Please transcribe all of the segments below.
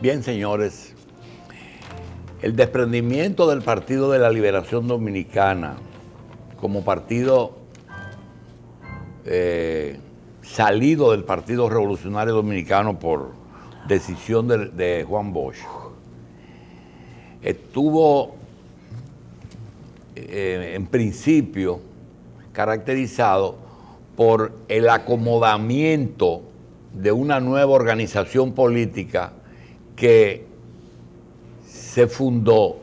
Bien, señores, el desprendimiento del Partido de la Liberación Dominicana como partido salido del Partido Revolucionario Dominicano por decisión de Juan Bosch, estuvo en principio caracterizado por el acomodamiento de una nueva organización política que se fundó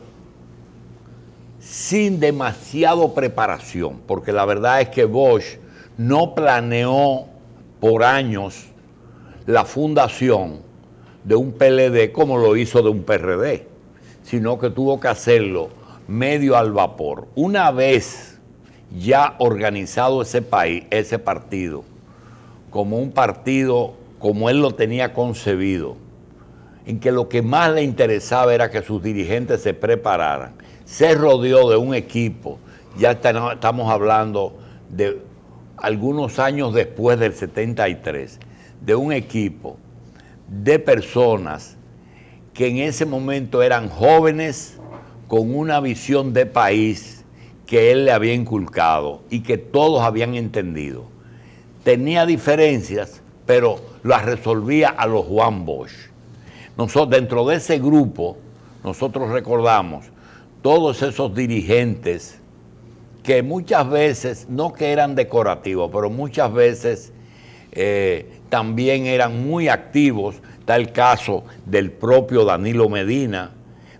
sin demasiado preparación, porque la verdad es que Bosch no planeó por años la fundación de un PLD como lo hizo de un PRD, sino que tuvo que hacerlo medio al vapor. Una vez ya organizado ese partido, como un partido como él lo tenía concebido, en que lo que más le interesaba era que sus dirigentes se prepararan, se rodeó de un equipo, ya estamos hablando de algunos años después del 73, de un equipo de personas que en ese momento eran jóvenes con una visión de país que él le había inculcado y que todos habían entendido. Tenía diferencias, pero las resolvía a los Juan Bosch. Nosotros, dentro de ese grupo, nosotros recordamos todos esos dirigentes que muchas veces, no que eran decorativos, pero muchas veces también eran muy activos. Está el caso del propio Danilo Medina,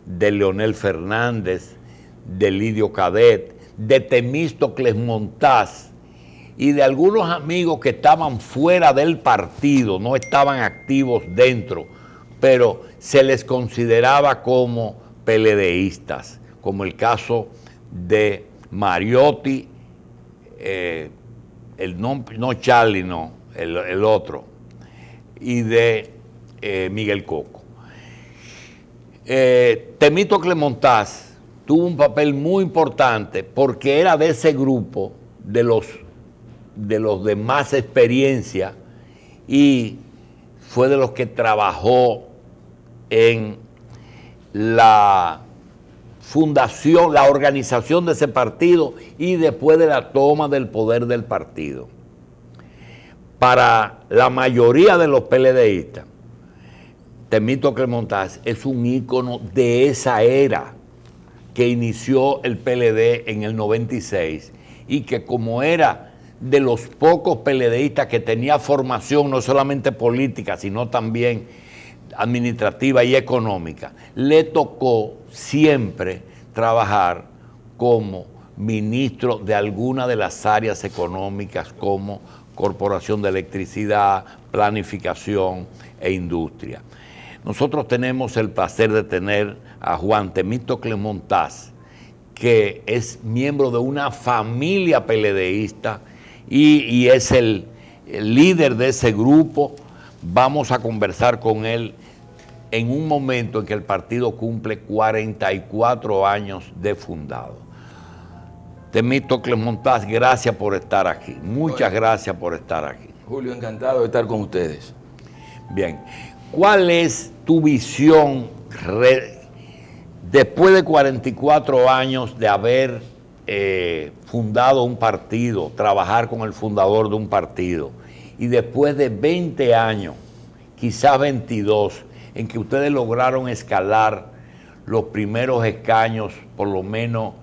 de Leonel Fernández, de Lidio Cadet, de Temístocles Montaz y de algunos amigos que estaban fuera del partido, no estaban activos dentro, pero se les consideraba como PLDistas, como el caso de Mariotti, no Charlie, no, el otro, y de Miguel Coco. Temístocles Montaz tuvo un papel muy importante porque era de ese grupo de los de más experiencia y fue de los que trabajó en la fundación, la organización de ese partido y después de la toma del poder del partido. Para la mayoría de los PLDistas, Temístocles Montaz es un ícono de esa era que inició el PLD en el 96 y que como era de los pocos PLDistas que tenía formación no solamente política, sino también administrativa y económica, le tocó siempre trabajar como ministro de alguna de las áreas económicas como Corporación de Electricidad, Planificación e Industria. Nosotros tenemos el placer de tener a Juan Temístocles Montaz, que es miembro de una familia PLDista y es el líder de ese grupo. Vamos a conversar con él en un momento en que el partido cumple 44 años de fundado. Temístocles Montaz, gracias por estar aquí. Muchas gracias por estar aquí. Julio, encantado de estar con ustedes. Bien, ¿cuál es tu visión después de 44 años de haber fundado un partido, trabajar con el fundador de un partido, y después de 20 años, quizás 22, en que ustedes lograron escalar los primeros escaños, por lo menos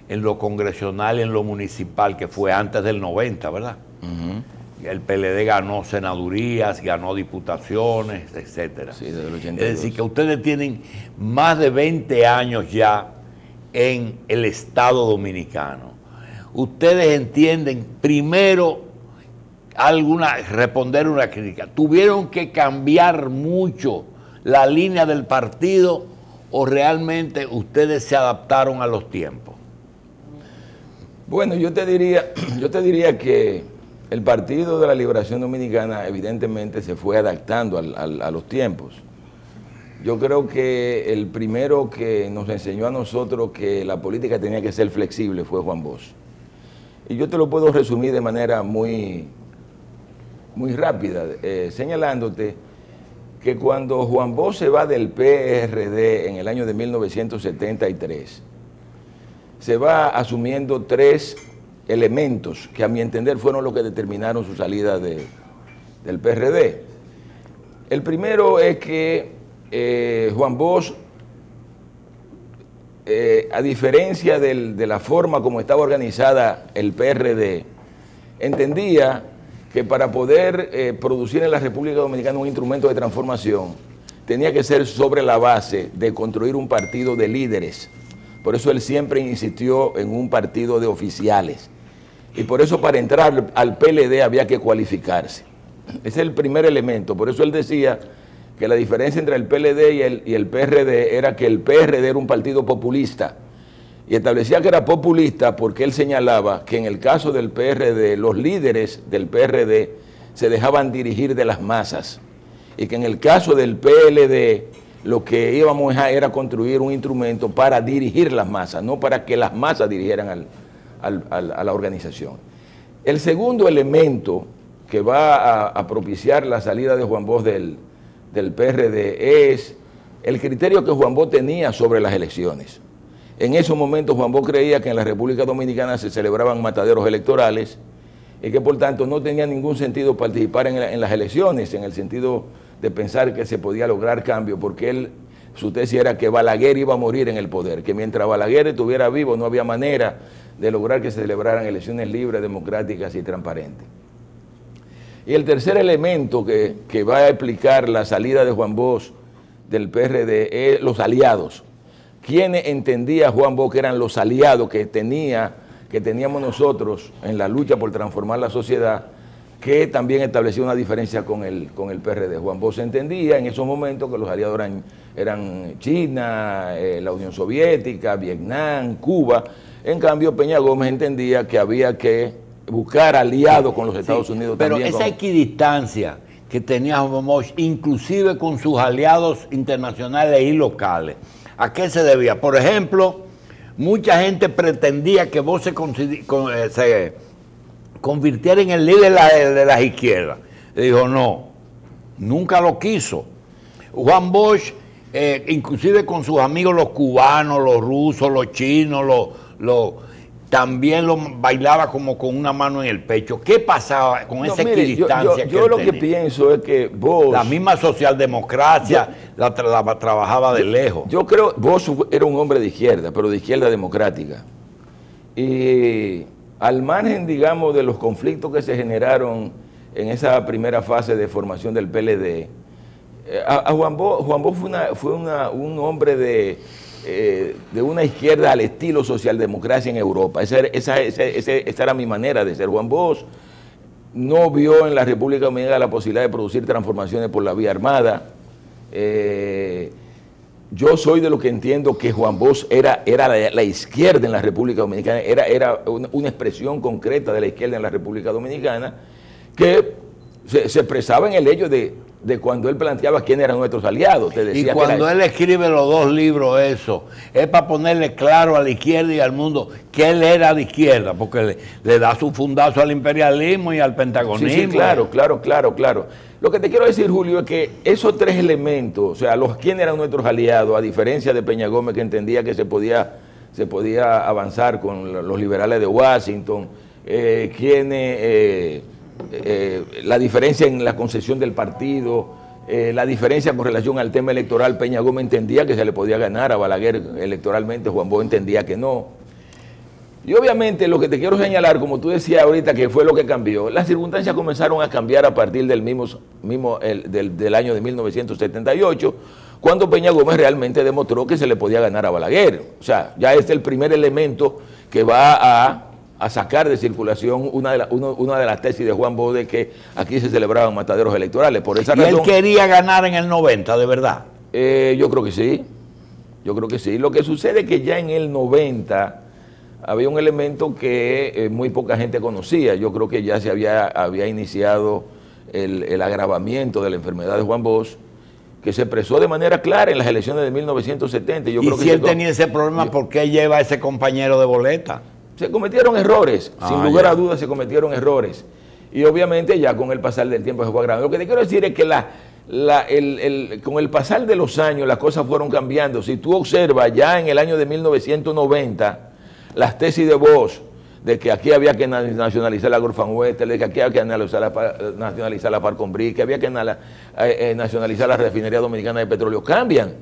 en lo congresional y en lo municipal, que fue antes del 90, ¿verdad? El PLD ganó senadurías, ganó diputaciones, etcétera. Sí, desde el 82. Es decir, que ustedes tienen más de 20 años ya en el Estado Dominicano. Ustedes entienden, primero, responder una crítica. ¿Tuvieron que cambiar mucho la línea del partido o realmente ustedes se adaptaron a los tiempos? Bueno, yo te diría que el Partido de la Liberación Dominicana evidentemente se fue adaptando a los tiempos. Yo creo que el primero que nos enseñó a nosotros que la política tenía que ser flexible fue Juan Bosch. Y yo te lo puedo resumir de manera muy rápida, señalándote que cuando Juan Bosch se va del PRD en el año de 1973, se va asumiendo tres elementos que a mi entender fueron los que determinaron su salida del PRD. El primero es que Juan Bosch, a diferencia de la forma como estaba organizada el PRD, entendía que para poder producir en la República Dominicana un instrumento de transformación, tenía que ser sobre la base de construir un partido de líderes. Por eso él siempre insistió en un partido de oficiales. Y por eso para entrar al PLD había que cualificarse. Ese es el primer elemento. Por eso él decía que la diferencia entre el PLD y el PRD era que el PRD era un partido populista. Y establecía que era populista porque él señalaba que en el caso del PRD, los líderes del PRD se dejaban dirigir de las masas. Y que en el caso del PLD, lo que íbamos a era construir un instrumento para dirigir las masas, no para que las masas dirigieran a la organización. El segundo elemento que va a propiciar la salida de Juan Bosch del PRD es el criterio que Juan Bosch tenía sobre las elecciones. En esos momentos Juan Bosch creía que en la República Dominicana se celebraban mataderos electorales y que por tanto no tenía ningún sentido participar en las elecciones, en el sentido de pensar que se podía lograr cambio, porque su tesis era que Balaguer iba a morir en el poder, que mientras Balaguer estuviera vivo no había manera de lograr que se celebraran elecciones libres, democráticas y transparentes. Y el tercer elemento que va a explicar la salida de Juan Bosch del PRD es los aliados. ¿Quiénes entendía Juan Bosch que eran los aliados que teníamos nosotros en la lucha por transformar la sociedad, que también establecía una diferencia con el PRD? Juan Bosch entendía en esos momentos que los aliados eran China, la Unión Soviética, Vietnam, Cuba. En cambio, Peña Gómez entendía que había que buscar aliados con los Estados Unidos pero también. Pero esa equidistancia que tenía Juan Bosch, inclusive con sus aliados internacionales y locales, ¿a qué se debía? Por ejemplo, mucha gente pretendía que Bosch se convirtiera en el líder de las izquierdas. Le dijo, no, nunca lo quiso. Juan Bosch, inclusive con sus amigos los cubanos, los rusos, los chinos, también lo bailaba como con una mano en el pecho. ¿Qué pasaba con esa equidistancia? Yo lo que pienso es que Bosch... La misma socialdemocracia la trabajaba de lejos. Yo creo que Bosch era un hombre de izquierda, pero de izquierda democrática. Y al margen, digamos, de los conflictos que se generaron en esa primera fase de formación del PLD, Juan Bosch fue un hombre de una izquierda al estilo socialdemocracia en Europa. Esa era mi manera de ser. Juan Bosch no vio en la República Dominicana la posibilidad de producir transformaciones por la vía armada. Yo soy de lo que entiendo que Juan Bosch era la izquierda en la República Dominicana, era una expresión concreta de la izquierda en la República Dominicana, que se expresaba en el hecho de cuando él planteaba quiénes eran nuestros aliados. Y cuando él escribe los dos libros, eso es para ponerle claro a la izquierda y al mundo que él era de izquierda, porque le da su fundazo al imperialismo y al pentagonismo. Sí, claro. Lo que te quiero decir, Julio, es que esos tres elementos, o sea, quiénes eran nuestros aliados, a diferencia de Peña Gómez, que entendía que se podía avanzar con los liberales de Washington, la diferencia en la concesión del partido, la diferencia con relación al tema electoral. Peña Gómez entendía que se le podía ganar a Balaguer electoralmente, Juan Bosch entendía que no. Y obviamente lo que te quiero señalar, como tú decías ahorita, que fue lo que cambió, las circunstancias comenzaron a cambiar a partir del año de 1978, cuando Peña Gómez realmente demostró que se le podía ganar a Balaguer. O sea, ya es el primer elemento que va a sacar de circulación una de las tesis de Juan Bosch de que aquí se celebraban mataderos electorales. Por esa razón, él quería ganar en el 90, ¿de verdad? Yo creo que sí. Lo que sucede es que ya en el 90 había un elemento que muy poca gente conocía. Yo creo que ya se había iniciado el agravamiento de la enfermedad de Juan Bosch, que se expresó de manera clara en las elecciones de 1970. Y si él tenía ese problema, ¿por qué lleva a ese compañero de boleta? Se cometieron errores, sin lugar a dudas se cometieron errores. Y obviamente ya con el pasar del tiempo se fue agravando. Lo que te quiero decir es que con el pasar de los años las cosas fueron cambiando. Si tú observas ya en el año de 1990 las tesis de Bosch de que aquí había que nacionalizar la Gorfanhuete, de que aquí había que nacionalizar la Parcombrí, que había que nacionalizar la refinería dominicana de petróleo, cambian.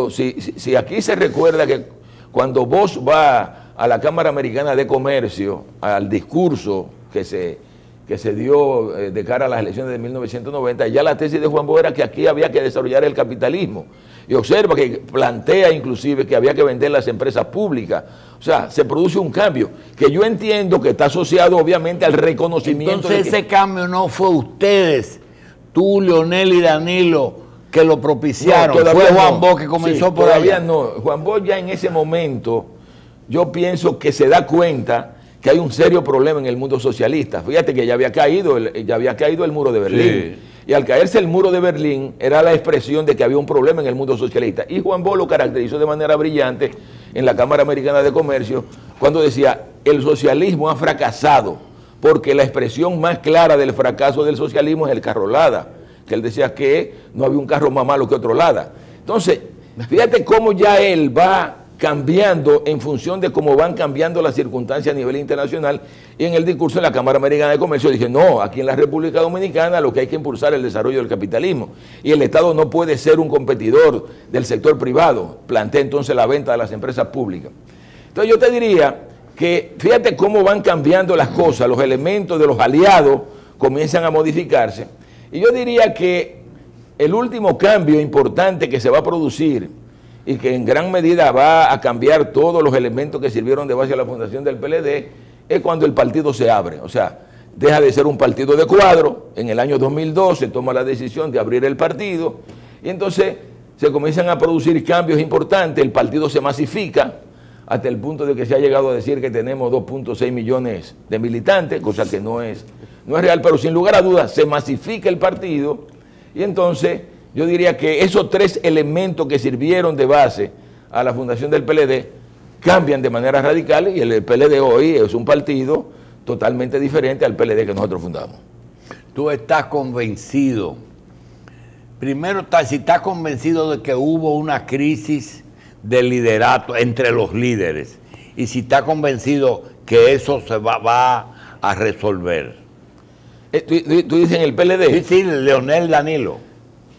Si aquí se recuerda que cuando Bosch va a la Cámara Americana de Comercio, al discurso que se dio de cara a las elecciones de 1990, ya la tesis de Juan Bosch era que aquí había que desarrollar el capitalismo. Y observa que plantea inclusive que había que vender las empresas públicas. O sea, se produce un cambio que yo entiendo que está asociado obviamente al reconocimiento. Entonces ese cambio no fue ustedes, tú, Leonel y Danilo, que lo propiciaron. No, fue Juan Bosch que comenzó por todavía allá. No, Juan Bosch ya en ese momento, yo pienso que se da cuenta que hay un serio problema en el mundo socialista. Fíjate que ya había caído el muro de Berlín. Sí. Y al caerse el muro de Berlín era la expresión de que había un problema en el mundo socialista. Y Juan Bosch lo caracterizó de manera brillante en la Cámara Americana de Comercio cuando decía, el socialismo ha fracasado, porque la expresión más clara del fracaso del socialismo es el carro Lada, que él decía que no había un carro más malo que otro Lada. Entonces, fíjate cómo ya él va cambiando en función de cómo van cambiando las circunstancias a nivel internacional, y en el discurso de la Cámara Americana de Comercio dije, no, aquí en la República Dominicana lo que hay que impulsar es el desarrollo del capitalismo, y el Estado no puede ser un competidor del sector privado. Plantea entonces la venta de las empresas públicas. Entonces yo te diría que fíjate cómo van cambiando las cosas, los elementos de los aliados comienzan a modificarse, y yo diría que el último cambio importante que se va a producir y que en gran medida va a cambiar todos los elementos que sirvieron de base a la fundación del PLD, es cuando el partido se abre. O sea, deja de ser un partido de cuadro. En el año 2002 se toma la decisión de abrir el partido y entonces se comienzan a producir cambios importantes, el partido se masifica hasta el punto de que se ha llegado a decir que tenemos 2.6 millones de militantes, cosa que no es real, pero sin lugar a dudas se masifica el partido y entonces yo diría que esos tres elementos que sirvieron de base a la fundación del PLD cambian de manera radical y el PLD hoy es un partido totalmente diferente al PLD que nosotros fundamos. Tú estás convencido, primero, si estás convencido de que hubo una crisis de liderato entre los líderes y si estás convencido que eso se va a resolver. ¿Tú dices en el PLD? Sí, Leonel, Danilo.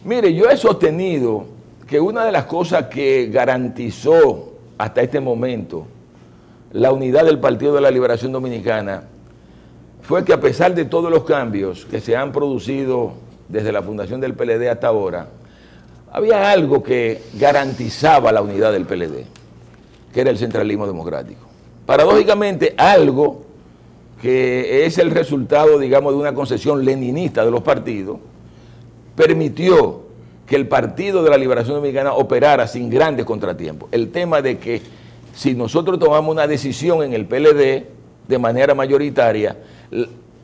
Mire, yo he sostenido que una de las cosas que garantizó hasta este momento la unidad del Partido de la Liberación Dominicana fue que a pesar de todos los cambios que se han producido desde la fundación del PLD hasta ahora, había algo que garantizaba la unidad del PLD, que era el centralismo democrático. Paradójicamente, algo que es el resultado, digamos, de una concesión leninista de los partidos, permitió que el Partido de la Liberación Dominicana operara sin grandes contratiempos. El tema de que si nosotros tomamos una decisión en el PLD de manera mayoritaria,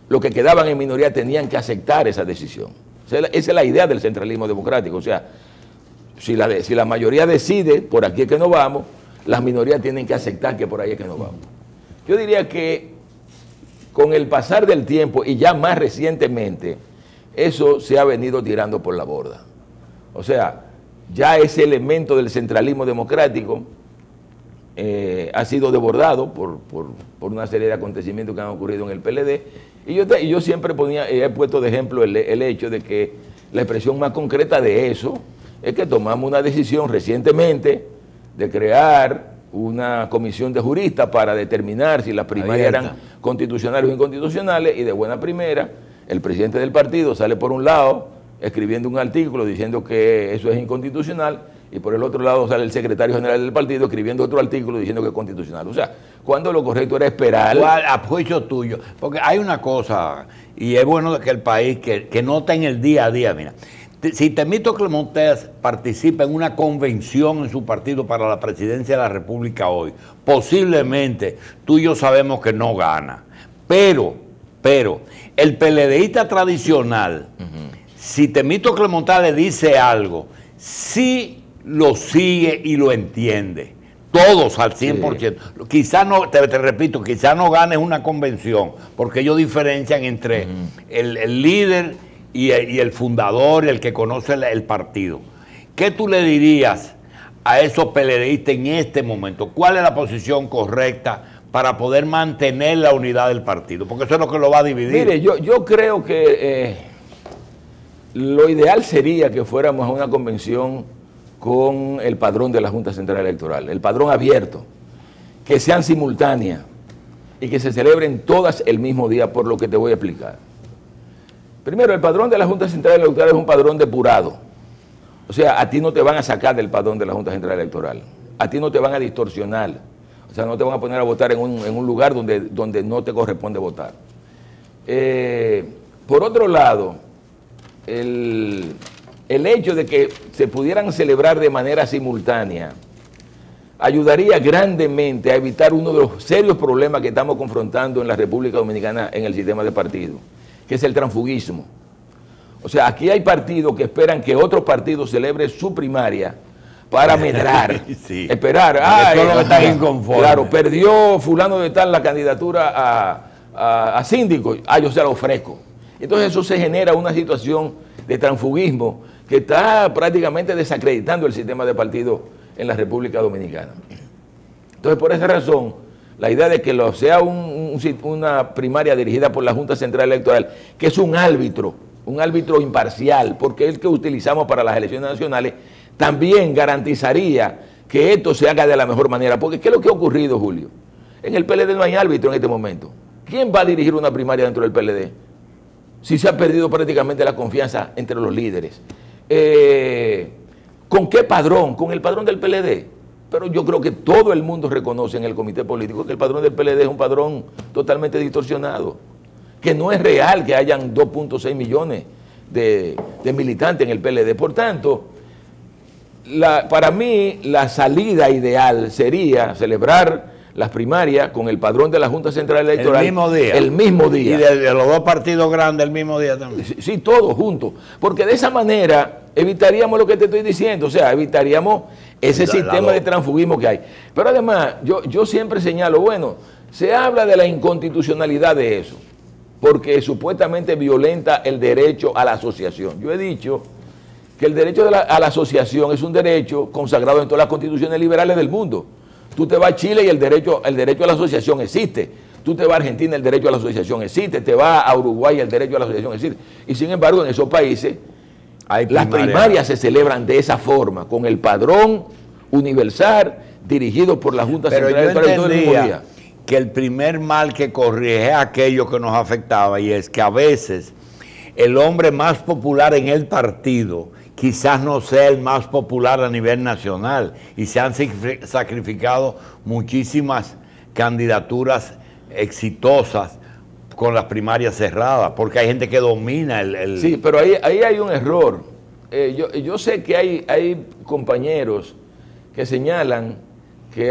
los que quedaban en minoría tenían que aceptar esa decisión. Esa es la idea del centralismo democrático. O sea, si la mayoría decide por aquí es que no vamos, las minorías tienen que aceptar que por ahí es que no vamos. Yo diría que con el pasar del tiempo y ya más recientemente, eso se ha venido tirando por la borda. O sea, ya ese elemento del centralismo democrático ha sido desbordado por una serie de acontecimientos que han ocurrido en el PLD. Y yo siempre he puesto de ejemplo el hecho de que la expresión más concreta de eso es que tomamos una decisión recientemente de crear una comisión de juristas para determinar si las primarias eran constitucionales o inconstitucionales, y de buena primera el presidente del partido sale por un lado escribiendo un artículo diciendo que eso es inconstitucional, y por el otro lado sale el secretario general del partido escribiendo otro artículo diciendo que es constitucional. O sea, cuando lo correcto era esperar. A juicio tuyo, porque hay una cosa, y es bueno que el país que nota en el día a día, mira, si Temístocles Montes participa en una convención en su partido para la presidencia de la República hoy, posiblemente tú y yo sabemos que no gana, pero el PLDista tradicional, si Temístocles Montes le dice algo, sí lo sigue y lo entiende. Todos al 100%. Sí. Quizás no, te repito, quizás no ganes una convención, porque ellos diferencian entre el líder y el fundador, el que conoce el partido. ¿Qué tú le dirías a esos PLDistas en este momento? ¿Cuál es la posición correcta para poder mantener la unidad del partido? Porque eso es lo que lo va a dividir. Mire, yo creo que lo ideal sería que fuéramos a una convención con el padrón de la Junta Central Electoral, el padrón abierto, que sean simultáneas y que se celebren todas el mismo día, por lo que te voy a explicar. Primero, el padrón de la Junta Central Electoral es un padrón depurado. O sea, a ti no te van a sacar del padrón de la Junta Central Electoral. A ti no te van a distorsionar. O sea, no te van a poner a votar en un lugar donde no te corresponde votar. Por otro lado, el hecho de que se pudieran celebrar de manera simultánea ayudaría grandemente a evitar uno de los serios problemas que estamos confrontando en la República Dominicana en el sistema de partidos, que es el transfugismo. O sea, aquí hay partidos que esperan que otro partido celebre su primaria para medrar, sí. Esperar. Eso es lo que está inconforme. Claro, perdió fulano de tal la candidatura a síndico, yo se la ofrezco. Entonces eso se genera una situación de transfugismo que está prácticamente desacreditando el sistema de partidos en la República Dominicana. Entonces, por esa razón, la idea de que sea una primaria dirigida por la Junta Central Electoral, que es un árbitro imparcial, porque es el que utilizamos para las elecciones nacionales, también garantizaría que esto se haga de la mejor manera. Porque ¿qué es lo que ha ocurrido, Julio? En el PLD no hay árbitro en este momento. ¿Quién va a dirigir una primaria dentro del PLD? Si se ha perdido prácticamente la confianza entre los líderes. ¿Con qué padrón? Con el padrón del PLD. Pero yo creo que todo el mundo reconoce en el comité político que el padrón del PLD es un padrón totalmente distorsionado, que no es real que hayan 2.6 millones de militantes en el PLD. Por tanto, para mí la salida ideal sería celebrar las primarias con el padrón de la Junta Central Electoral. El mismo día. El mismo día. Y de los dos partidos grandes el mismo día también. Sí, todos juntos. Porque de esa manera evitaríamos lo que te estoy diciendo. O sea, evitaríamos ese sistema de transfugismo que hay. Pero además, yo siempre señalo, bueno, se habla de la inconstitucionalidad de eso, porque supuestamente violenta el derecho a la asociación. Yo he dicho que el derecho a la asociación es un derecho consagrado en todas las constituciones liberales del mundo. Tú te vas a Chile y el derecho a la asociación existe. Tú te vas a Argentina, el derecho a la asociación existe. Te vas a Uruguay, el derecho a la asociación existe. Y sin embargo, en esos países, las primarias se celebran de esa forma, con el padrón universal dirigido por la Junta Central Electoral todo el mismo día. Que el primer mal que corrige es aquello que nos afectaba, y es que a veces el hombre más popular en el partido quizás no sea el más popular a nivel nacional, y se han sacrificado muchísimas candidaturas exitosas con las primarias cerradas, porque hay gente que domina el... Sí, pero ahí hay un error. Yo sé que hay compañeros que señalan que,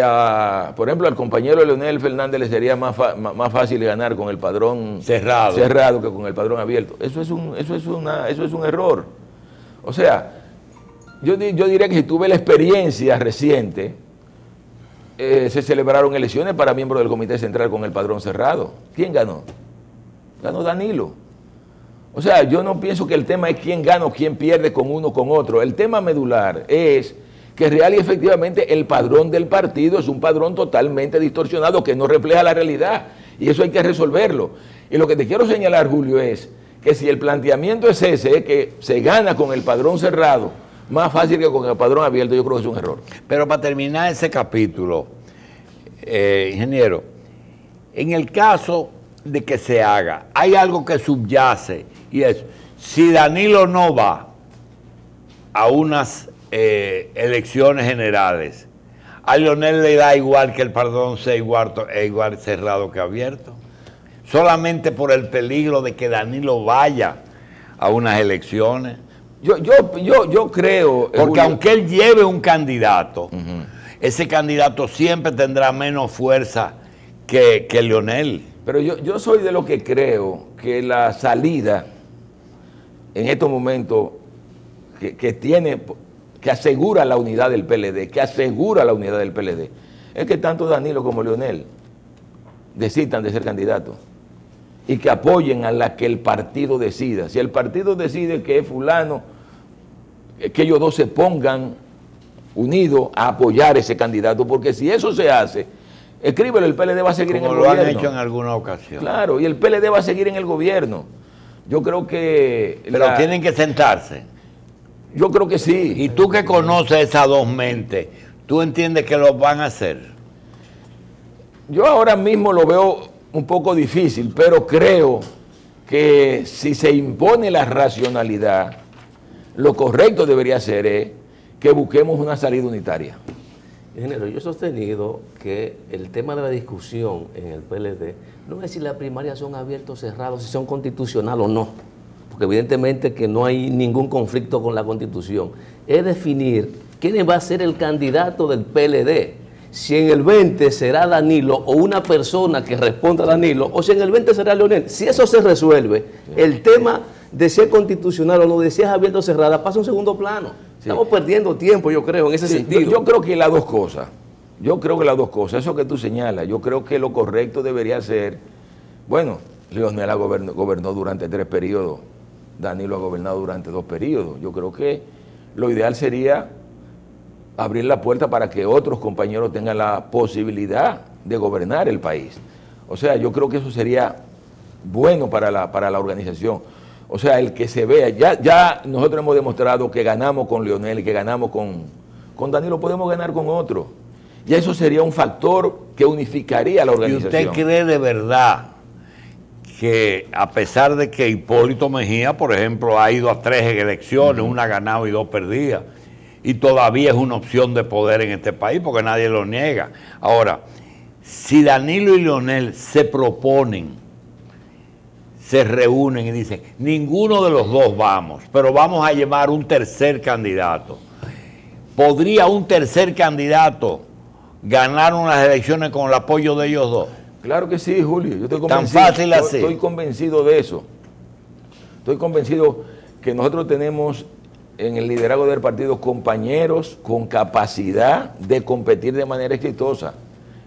por ejemplo, al compañero Leonel Fernández le sería más fácil ganar con el padrón cerrado que con el padrón abierto. Eso es un error. O sea, yo diría que si tuve la experiencia reciente, se celebraron elecciones para miembros del Comité Central con el padrón cerrado. ¿Quién ganó? Ganó Danilo. O sea, yo no pienso que el tema es quién gana o quién pierde con uno o con otro. El tema medular es que real y efectivamente el padrón del partido es un padrón totalmente distorsionado que no refleja la realidad, y eso hay que resolverlo. Y lo que te quiero señalar, Julio, es que si el planteamiento es ese, que se gana con el padrón cerrado más fácil que con el padrón abierto, yo creo que es un error. Pero para terminar ese capítulo, ingeniero, en el caso de que se haga, hay algo que subyace, y es, si Danilo no va a unas elecciones generales, a Leonel le da igual que el padrón sea igual cerrado que abierto, solamente por el peligro de que Danilo vaya a unas elecciones. Yo creo... Porque Julio, aunque él lleve un candidato, ese candidato siempre tendrá menos fuerza que Leonel. Pero yo soy de lo que creo que la salida en estos momentos que asegura la unidad del PLD, es que tanto Danilo como Leonel decidan de ser candidatos. y que apoyen a la que el partido decida. Si el partido decide que es fulano, que ellos dos se pongan unidos a apoyar ese candidato, porque si eso se hace, escríbelo, el PLD va a seguir en el gobierno. Como lo han hecho en alguna ocasión. Claro, y el PLD va a seguir en el gobierno. Yo creo que... Pero tienen que sentarse. Yo creo que sí. Y tú que conoces esas dos mentes, ¿tú entiendes que lo van a hacer? Yo ahora mismo lo veo un poco difícil, pero creo que si se impone la racionalidad, lo correcto debería ser es que busquemos una salida unitaria. Ingeniero, yo he sostenido que el tema de la discusión en el PLD no es si las primarias son abiertas o cerradas, si son constitucionales o no, porque evidentemente que no hay ningún conflicto con la Constitución. Es definir quién va a ser el candidato del PLD. Si en el 20 será Danilo o una persona que responda a Danilo, o si en el 20 será Leonel. Si eso se resuelve, el tema de ser constitucional o no, de si es abierto o cerrada, pasa a un segundo plano. Sí. Estamos perdiendo tiempo, yo creo, en ese sentido. Yo creo que las dos cosas. Yo creo que las dos cosas. Eso que tú señalas, yo creo que lo correcto debería ser, bueno, Leonel gobernó durante 3 periodos, Danilo ha gobernado durante 2 periodos. Yo creo que lo ideal sería abrir la puerta para que otros compañeros tengan la posibilidad de gobernar el país. O sea, yo creo que eso sería bueno para la organización. O sea, el que se vea, ya nosotros hemos demostrado que ganamos con Leonel y que ganamos con Danilo, podemos ganar con otro. Ya eso sería un factor que unificaría la organización. ¿Y usted cree de verdad que a pesar de que Hipólito Mejía, por ejemplo, ha ido a 3 elecciones, una ganada y 2 perdidas, y todavía es una opción de poder en este país porque nadie lo niega? Ahora, si Danilo y Leonel se proponen, se reúnen y dicen, ninguno de los dos vamos, pero vamos a llevar un tercer candidato, ¿podría un tercer candidato ganar unas elecciones con el apoyo de ellos dos? Claro que sí, Julio. Yo estoy convencido. Tan fácil así. Estoy convencido de eso. Estoy convencido que nosotros tenemos en el liderazgo del partido compañeros con capacidad de competir de manera exitosa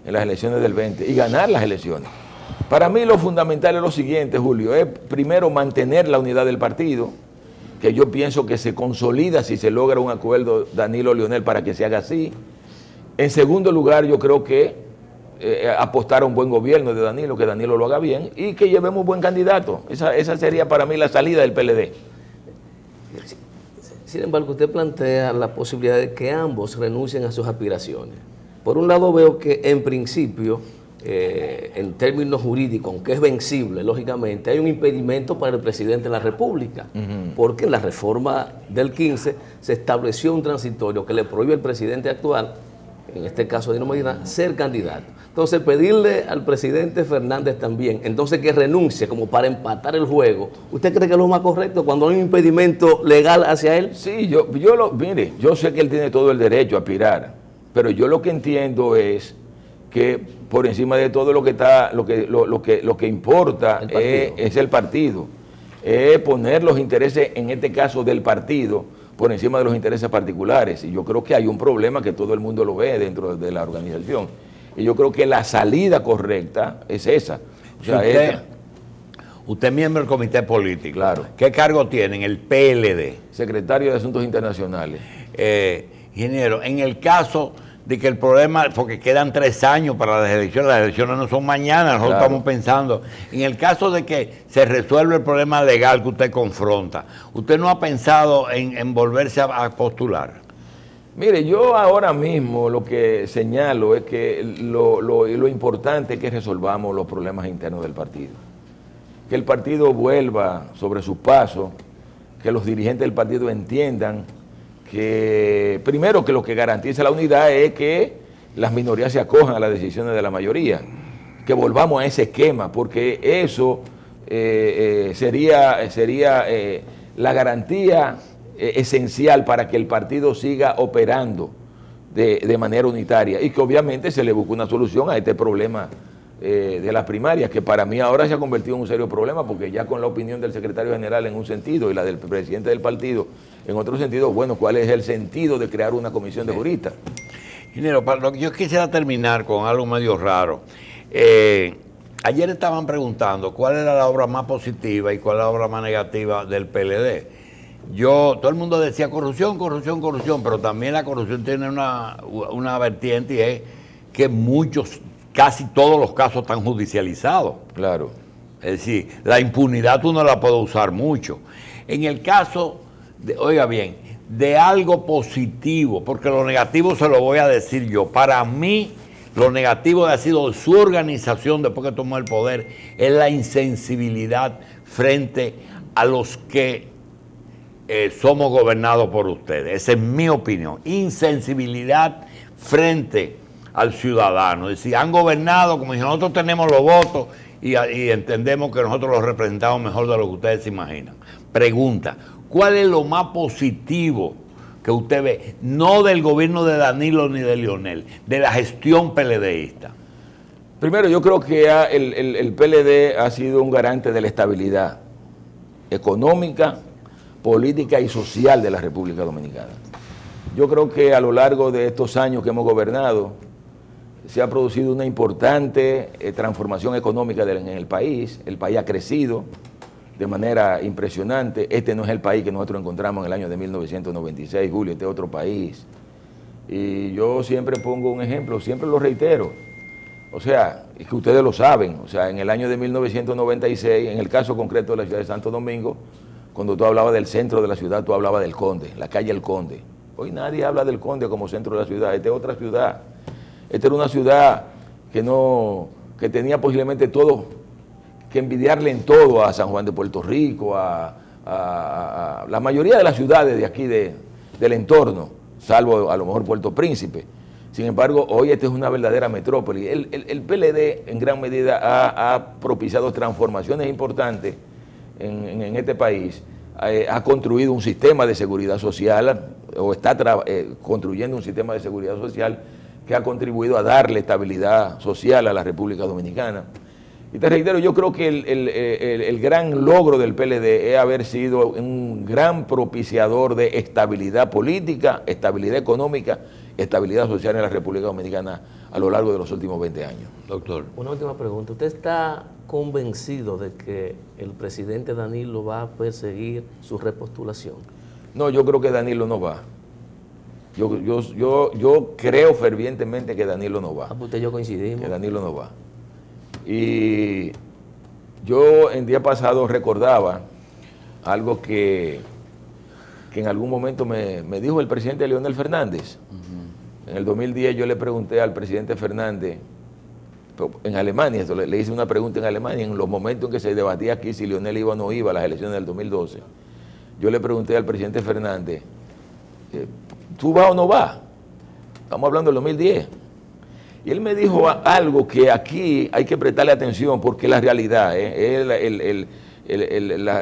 en las elecciones del 20 y ganar las elecciones. Para mí lo fundamental es lo siguiente, Julio, es primero mantener la unidad del partido, que yo pienso que se consolida si se logra un acuerdo Danilo-Leonel para que se haga así. En segundo lugar, yo creo que apostar a un buen gobierno de Danilo, que Danilo lo haga bien y que llevemos buen candidato. Esa sería para mí la salida del PLD. Sin embargo, usted plantea la posibilidad de que ambos renuncien a sus aspiraciones. Por un lado veo que en principio, en términos jurídicos, aunque es vencible, lógicamente, hay un impedimento para el presidente de la República, porque en la reforma del 15 se estableció un transitorio que le prohíbe al presidente actual, en este caso Danilo Medina, ser candidato. Entonces, pedirle al presidente Fernández también, entonces que renuncie como para empatar el juego, ¿usted cree que es lo más correcto cuando hay un impedimento legal hacia él? Sí, mire, yo sé que él tiene todo el derecho a aspirar, pero yo lo que entiendo es que por encima de todo lo que importa es el partido, es poner los intereses, en este caso del partido, por encima de los intereses particulares. Y yo creo que hay un problema que todo el mundo lo ve dentro de la organización. Y yo creo que la salida correcta es esa. O sea, usted es miembro del comité político. Claro. ¿Qué cargo tiene en el PLD? Secretario de Asuntos Internacionales. Ingeniero, en el caso de que el problema, porque quedan 3 años para las elecciones no son mañana, nosotros estamos pensando, en el caso de que se resuelva el problema legal que usted confronta, ¿usted no ha pensado en volverse a postular? Mire, yo ahora mismo lo que señalo es que lo importante es que resolvamos los problemas internos del partido. Que el partido vuelva sobre sus pasos, que los dirigentes del partido entiendan que, primero, que lo que garantiza la unidad es que las minorías se acojan a las decisiones de la mayoría, que volvamos a ese esquema, porque eso sería la garantía esencial para que el partido siga operando de manera unitaria y que obviamente se le busque una solución a este problema de las primarias, que para mí ahora se ha convertido en un serio problema, porque ya con la opinión del secretario general en un sentido y la del presidente del partido en otro sentido, bueno, ¿cuál es el sentido de crear una comisión de juristas? Ingeniero, yo quisiera terminar con algo medio raro. Ayer estaban preguntando cuál era la obra más positiva y cuál es la obra más negativa del PLD. Todo el mundo decía corrupción, corrupción, corrupción, pero también la corrupción tiene una vertiente y es que casi todos los casos están judicializados. Claro. Es decir, la impunidad tú no la puedes usar mucho. En el caso, oiga bien, de algo positivo, porque lo negativo se lo voy a decir yo. Para mí, lo negativo ha sido su organización después que tomó el poder, es la insensibilidad frente a los que somos gobernados por ustedes. Esa es mi opinión. Insensibilidad frente al ciudadano. Es decir, han gobernado como si nosotros tenemos los votos y entendemos que nosotros los representamos mejor de lo que ustedes se imaginan. Pregunta, ¿cuál es lo más positivo que usted ve? No del gobierno de Danilo ni de Leonel, de la gestión PLDista. Primero, yo creo que el PLD ha sido un garante de la estabilidad económica, política y social de la República Dominicana. Yo creo que a lo largo de estos años que hemos gobernado, se ha producido una importante transformación económica en el país ha crecido de manera impresionante. Este no es el país que nosotros encontramos en el año de 1996, Julio, este es otro país. Y yo siempre pongo un ejemplo, siempre lo reitero, o sea, es que ustedes lo saben, o sea, en el año de 1996, en el caso concreto de la ciudad de Santo Domingo, cuando tú hablabas del centro de la ciudad, tú hablabas del Conde, la calle El Conde. Hoy nadie habla del Conde como centro de la ciudad, esta es otra ciudad. Esta era una ciudad que tenía posiblemente todo, que envidiarle en todo a San Juan de Puerto Rico, a la mayoría de las ciudades de aquí del entorno, salvo a lo mejor Puerto Príncipe. Sin embargo, hoy esta es una verdadera metrópoli. El PLD en gran medida ha propiciado transformaciones importantes en este país. Ha construido un sistema de seguridad social, o está construyendo un sistema de seguridad social que ha contribuido a darle estabilidad social a la República Dominicana. Y te reitero, yo creo que el gran logro del PLD es haber sido un gran propiciador de estabilidad política, estabilidad económica, estabilidad social en la República Dominicana a lo largo de los últimos 20 años. Doctor. Una última pregunta. ¿Usted está convencido de que el presidente Danilo va a perseguir su repostulación? No, yo creo que Danilo no va. Yo creo fervientemente que Danilo no va. Ah, pues usted y yo coincidimos. Que Danilo no va. Y yo en día pasado recordaba algo que en algún momento me dijo el presidente Leonel Fernández. En el 2010 yo le pregunté al presidente Fernández, en Alemania, le hice una pregunta en Alemania, en los momentos en que se debatía aquí si Leonel iba o no iba a las elecciones del 2012. Yo le pregunté al presidente Fernández, ¿tú vas o no vas? Estamos hablando del 2010. Y él me dijo algo que aquí hay que prestarle atención porque la realidad,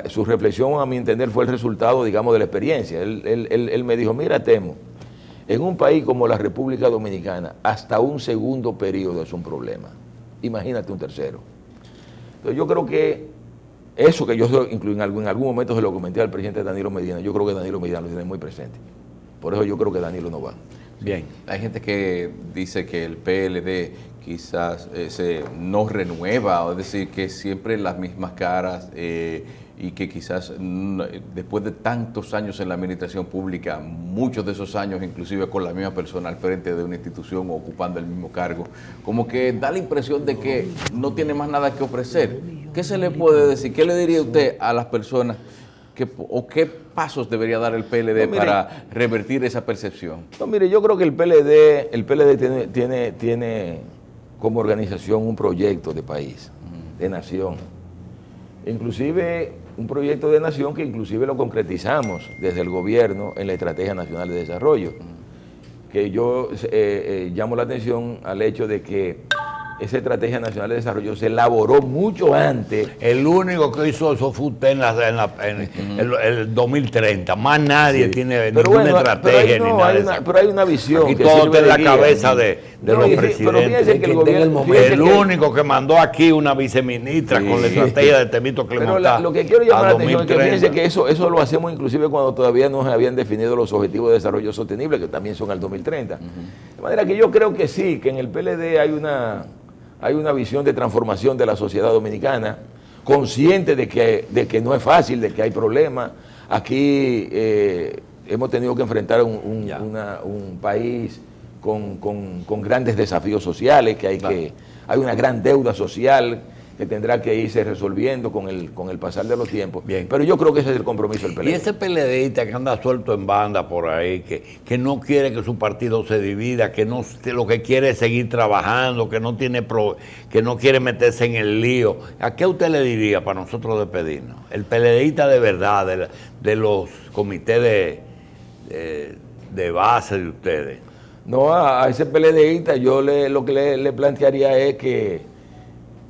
su reflexión a mi entender fue el resultado, digamos, de la experiencia. Él me dijo, mira Temo, en un país como la República Dominicana, hasta un segundo periodo es un problema. Imagínate un tercero. Entonces yo creo que eso que yo incluí en algún momento se lo comenté al presidente Danilo Medina, yo creo que Danilo Medina lo tiene muy presente. Por eso yo creo que Danilo no va. Bien, hay gente que dice que el PLD quizás no renueva, es decir, que siempre las mismas caras y que quizás después de tantos años en la administración pública, muchos de esos años inclusive con la misma persona al frente de una institución o ocupando el mismo cargo, como que da la impresión de que no tiene más nada que ofrecer. ¿Qué se le puede decir? ¿Qué le diría usted a las personas? ¿O qué pasos debería dar el PLD para revertir esa percepción? No, mire, yo creo que el PLD tiene como organización un proyecto de país, de nación. Inclusive un proyecto de nación que inclusive lo concretizamos desde el gobierno en la Estrategia Nacional de Desarrollo. Que yo llamo la atención al hecho de que esa Estrategia Nacional de Desarrollo se elaboró mucho antes. El único que hizo eso fue usted en el 2030. Más nadie tiene ninguna estrategia ni nada. Pero hay una visión. Y todo está en la cabeza de los presidentes. El único que mandó aquí una viceministra con la estrategia de Temito Clemente. Pero lo que quiero llamar la atención es que fíjense que eso lo hacemos inclusive cuando todavía no se habían definido los objetivos de desarrollo sostenible, que también son al 2030. De manera que yo creo que sí, que en el PLD hay hay una visión de transformación de la sociedad dominicana, consciente de que no es fácil, de que hay problemas. Aquí hemos tenido que enfrentar un país con grandes desafíos sociales, hay una gran deuda social que tendrá que irse resolviendo con el pasar de los tiempos. Bien. Pero yo creo que ese es el compromiso del PLD. Y ese PLDista que anda suelto en banda por ahí, que no quiere que su partido se divida, que lo que quiere es seguir trabajando, que no quiere meterse en el lío, ¿a qué usted le diría para nosotros despedirnos? El PLDista de verdad, de los comités de base de ustedes. No, a ese PLDista yo lo que le plantearía es que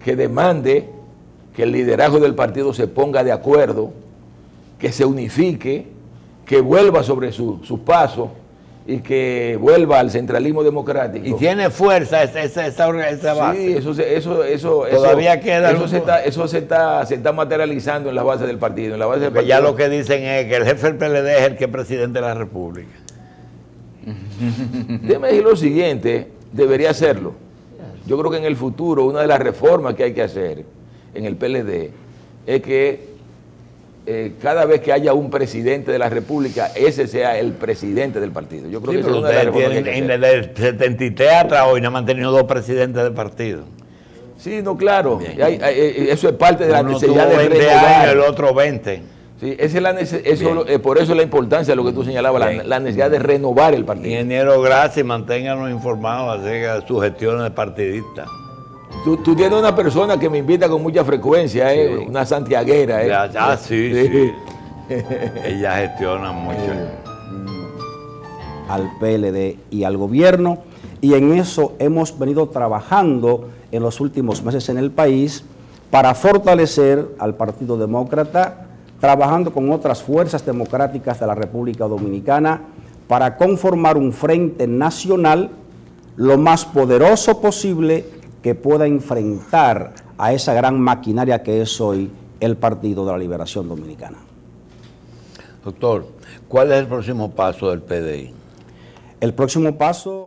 demande que el liderazgo del partido se ponga de acuerdo, que se unifique, que vuelva sobre sus pasos y que vuelva al centralismo democrático. ¿Y tiene fuerza esa base? Sí, eso todavía queda. Eso se está materializando en la base del partido. En la base del partido. Ya lo que dicen es que el jefe del PLD es el que es presidente de la República. Déjeme decir lo siguiente, debería hacerlo. Yo creo que en el futuro una de las reformas que hay que hacer en el PLD es que cada vez que haya un presidente de la República, ese sea el presidente del partido. Yo creo que esa es una de las reformas que hay que hacer. Desde el 73 hasta hoy no han mantenido 2 presidentes del partido. Sí, no, claro. Eso es parte de la necesidad de 20 años, el otro 20. Sí, por eso es la importancia de lo que tú señalabas, la necesidad de renovar el partido. Ingeniero, gracias, manténganos informados acerca de sus gestiones de partidista. Tú tienes una persona que me invita con mucha frecuencia, sí. Una santiaguera. Sí. Ella gestiona mucho. Al PLD y al gobierno, y en eso hemos venido trabajando en los últimos meses en el país para fortalecer al Partido Demócrata, trabajando con otras fuerzas democráticas de la República Dominicana para conformar un frente nacional lo más poderoso posible que pueda enfrentar a esa gran maquinaria que es hoy el Partido de la Liberación Dominicana. Doctor, ¿cuál es el próximo paso del PDI? El próximo paso...